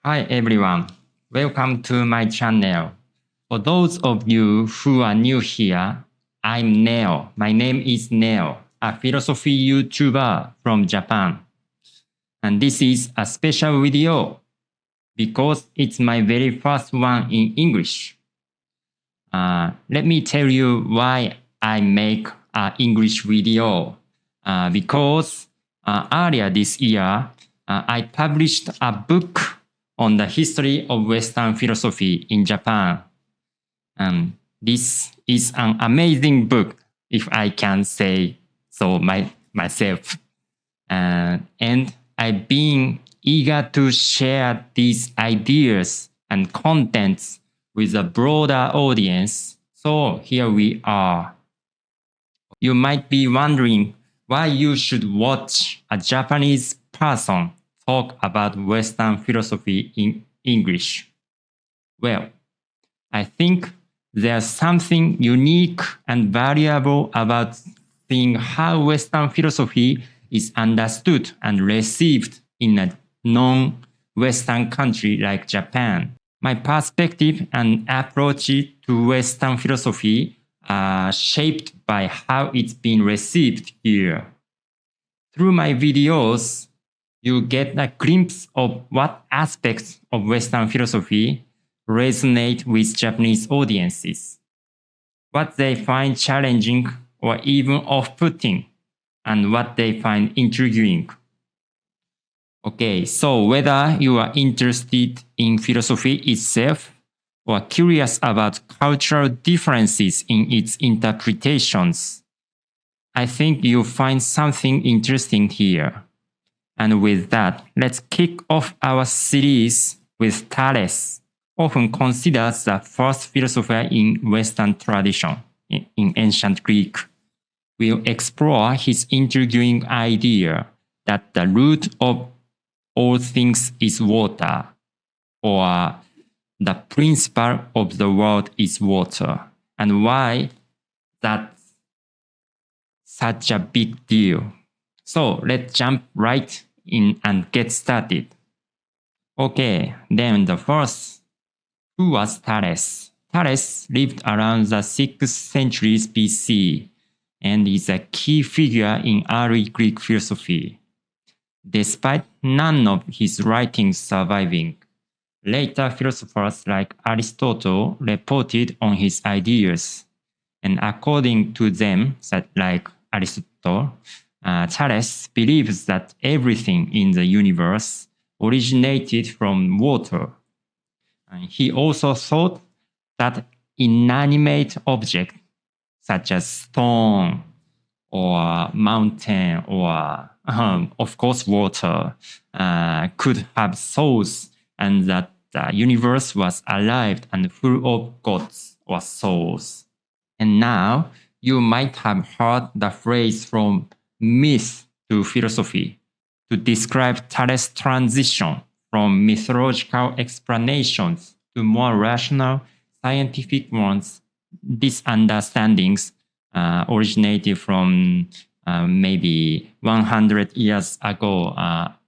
Hi everyone, welcome to my channel. For those of you who are new here, I'm Neo. My name is Neo, a philosophy YouTuber from Japan. And this is a special video because it's my very first one in English. Let me tell you why I make an English video. Because earlier this year, I published a book on the history of Western philosophy in Japan. This is an amazing book, if I can say so myself. And I've been eager to share these ideas and contents with a broader audience. So here we are. You might be wondering why you should watch a Japanese person talk about Western philosophy in English. Well, I think there's something unique and valuable about seeing how Western philosophy is understood and received in a non-Western country like Japan. My perspective and approach to Western philosophy are shaped by how it's been received here. Through my videos, you get a glimpse of what aspects of Western philosophy resonate with Japanese audiences, what they find challenging or even off-putting, and what they find intriguing. Okay, so whether you are interested in philosophy itself or curious about cultural differences in its interpretations, I think you'll find something interesting here. And with that, let's kick off our series with Thales, often considered the first philosopher in Western tradition, in ancient Greek. We'll explore his intriguing idea that the root of all things is water, or the principle of the world is water, and why that's such a big deal. So let's jump right in and get started. Okay, then the first, who was Thales? Thales lived around the 6th century BC and is a key figure in early Greek philosophy. Despite none of his writings surviving, later philosophers like Aristotle reported on his ideas, and according to them, like Aristotle, Thales believes that everything in the universe originated from water. And he also thought that inanimate objects such as stone or mountain or, of course, water could have souls, and that the universe was alive and full of gods or souls. And now you might have heard the phrase from myth to philosophy to describe Thales' transition from mythological explanations to more rational, scientific ones. These understandings originated from maybe 100 years ago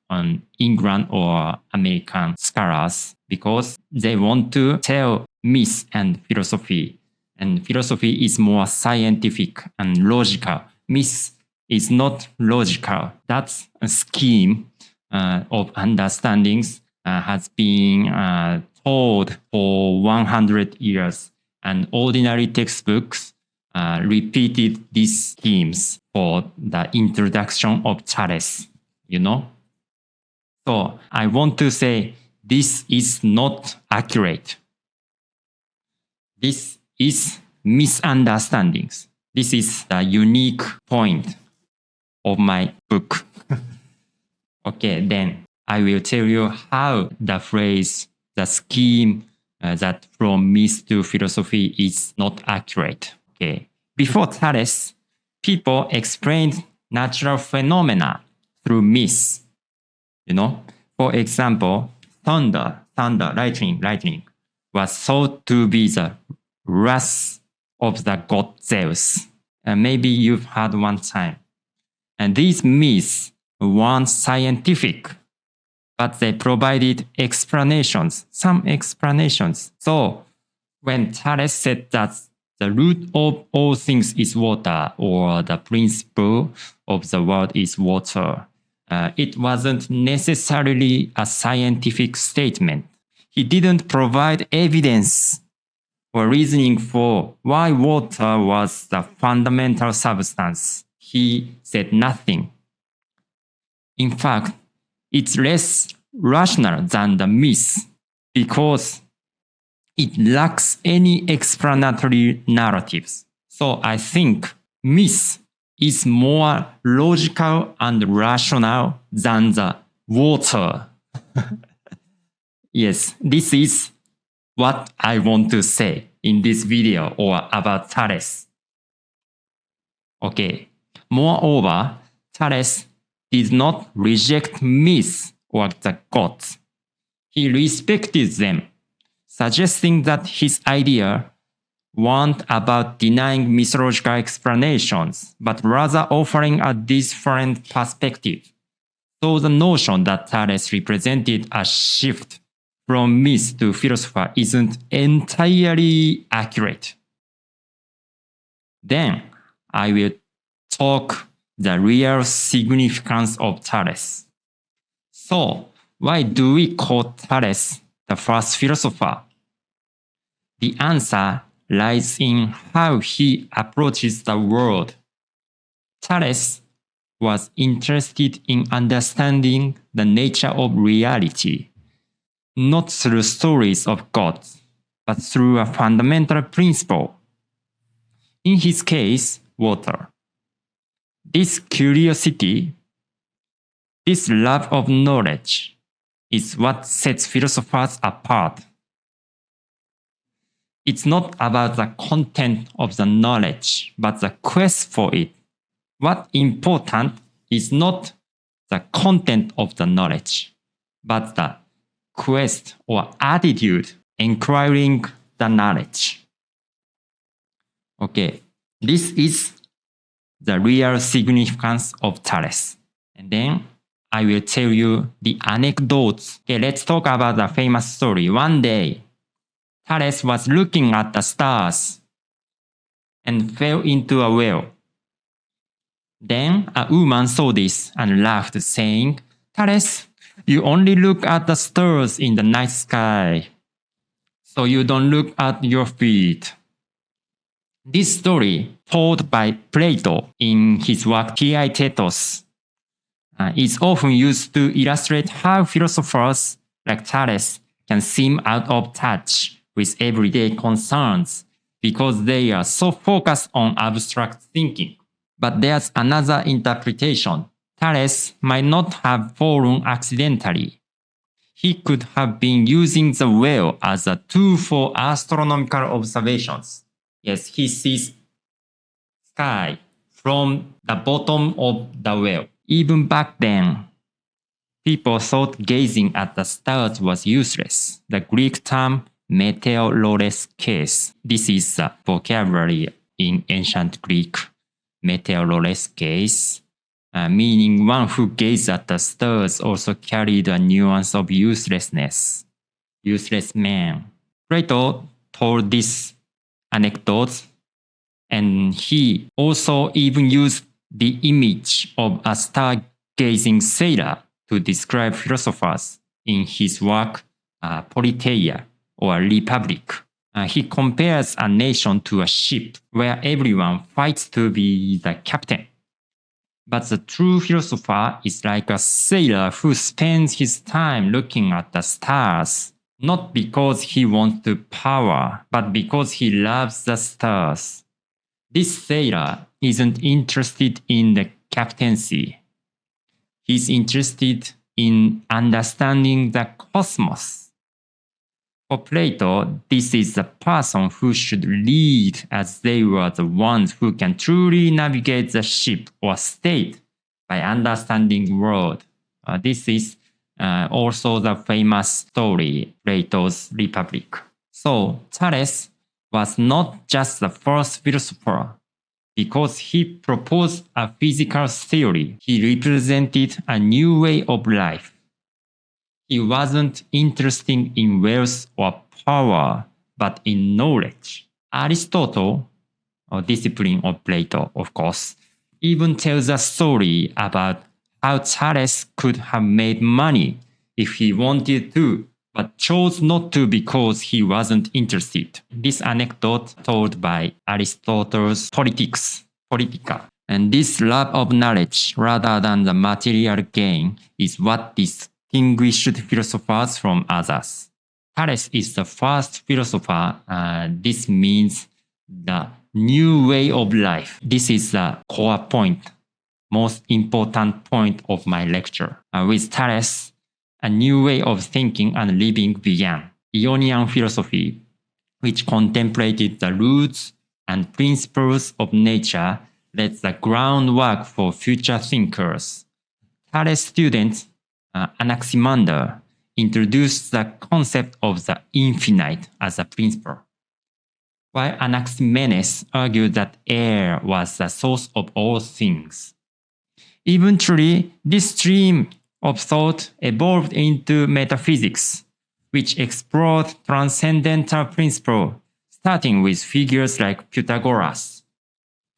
on England or American scholars, because they want to tell myth and philosophy. And philosophy is more scientific and logical. Myth is not logical. That's a scheme of understandings has been told for 100 years, and ordinary textbooks repeated these schemes for the introduction of Thales, you know? So I want to say this is not accurate. This is misunderstandings. This is the unique point of my book. Okay, then I will tell you how the phrase, the scheme that from myth to philosophy is not accurate. Okay, before Thales, people explained natural phenomena through myths. You know, for example, thunder, lightning was thought to be the wrath of the god Zeus. Maybe you've heard one time. And these myths weren't scientific. but they provided explanations, some explanations. So when Thales said that the root of all things is water, or the principle of the world is water, it wasn't necessarily a scientific statement. He didn't provide evidence or reasoning for why water was the fundamental substance. He said nothing. In fact, it's less rational than the myth because it lacks any explanatory narratives. So I think myth is more logical and rational than the water. Yes, this is what I want to say in this video or about Thales. Okay. Moreover, Thales did not reject myths or the gods. He respected them, suggesting that his idea weren't about denying mythological explanations, but rather offering a different perspective. So the notion that Thales represented a shift from myth to philosopher isn't entirely accurate. Then I will talk the real significance of Thales. So why do we call Thales the first philosopher? The answer lies in how he approaches the world. Thales was interested in understanding the nature of reality, not through stories of gods, but through a fundamental principle. In his case, water. This curiosity, this love of knowledge, is what sets philosophers apart. It's not about the content of the knowledge, but the quest for it. What's important is not the content of the knowledge, but the quest or attitude inquiring the knowledge. Okay, this is the real significance of Thales. And then I will tell you the anecdotes. Okay, let's talk about the famous story. One day, Thales was looking at the stars and fell into a well. Then a woman saw this and laughed, saying, "Thales, you only look at the stars in the night sky, so you don't look at your feet." This story, told by Plato in his work ʻTheɪliːz, is often used to illustrate how philosophers like Thales can seem out of touch with everyday concerns because they are so focused on abstract thinking. But there's another interpretation. Thales might not have fallen accidentally. He could have been using the well as a tool for astronomical observations. Yes, he sees sky from the bottom of the well. Even back then, people thought gazing at the stars was useless. The Greek term meteoroleskes. This is the vocabulary in ancient Greek. Meteoroleskes, meaning one who gazes at the stars, also carried a nuance of uselessness. Useless man. Plato told this anecdote, and he also even used the image of a stargazing sailor to describe philosophers in his work Politeia, or Republic. He compares a nation to a ship where everyone fights to be the captain. But the true philosopher is like a sailor who spends his time looking at the stars, not because he wants to power, but because he loves the stars. This sailor isn't interested in the captaincy. He's interested in understanding the cosmos. For Plato, this is the person who should lead, as they were the ones who can truly navigate the ship or state by understanding the world. This is also the famous story, Plato's Republic. So Thales was not just the first philosopher. Because he proposed a physical theory, he represented a new way of life. He wasn't interested in wealth or power, but in knowledge. Aristotle, or discipline of Plato, of course, even tells a story about how Thales could have made money if he wanted to, but chose not to because he wasn't interested. This anecdote told by Aristotle's Politica. And this love of knowledge rather than the material gain is what distinguished philosophers from others. Thales is the first philosopher. This means the new way of life. This is the core point, most important point of my lecture. With Thales, a new way of thinking and living began. Ionian philosophy, which contemplated the roots and principles of nature, laid the groundwork for future thinkers. Thales' student, Anaximander, introduced the concept of the infinite as a principle, while Anaximenes argued that air was the source of all things. Eventually, this stream of thought evolved into metaphysics, which explored transcendental principles, starting with figures like Pythagoras.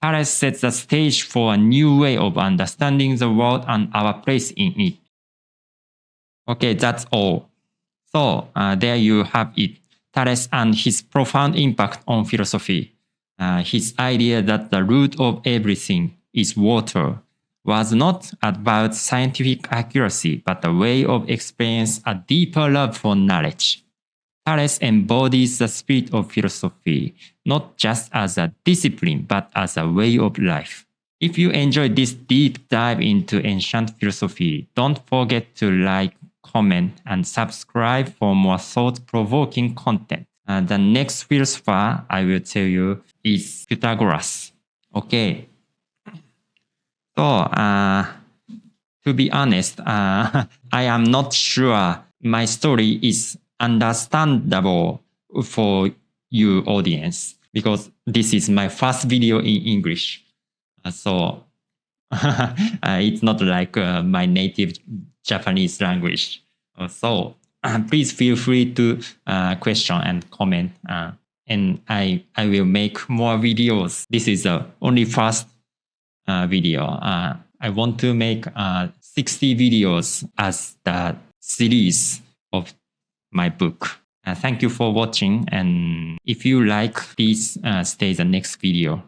Thales sets the stage for a new way of understanding the world and our place in it. Okay, that's all. So, there you have it. Thales and his profound impact on philosophy. His idea that the root of everything is water was not about scientific accuracy, but a way of experiencing a deeper love for knowledge. Thales embodies the spirit of philosophy, not just as a discipline, but as a way of life. If you enjoyed this deep dive into ancient philosophy, don't forget to like, comment, and subscribe for more thought-provoking content. The next philosopher I will tell you is Pythagoras. Okay. So, to be honest, I am not sure my story is understandable for you audience because this is my first video in English. So, it's not like my native Japanese language. So, please feel free to question and comment. And I will make more videos. This is the only first video. I want to make 60 videos as the series of my book. Thank you for watching, and if you like, please stay the next video.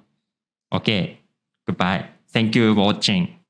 Okay, goodbye. Thank you for watching.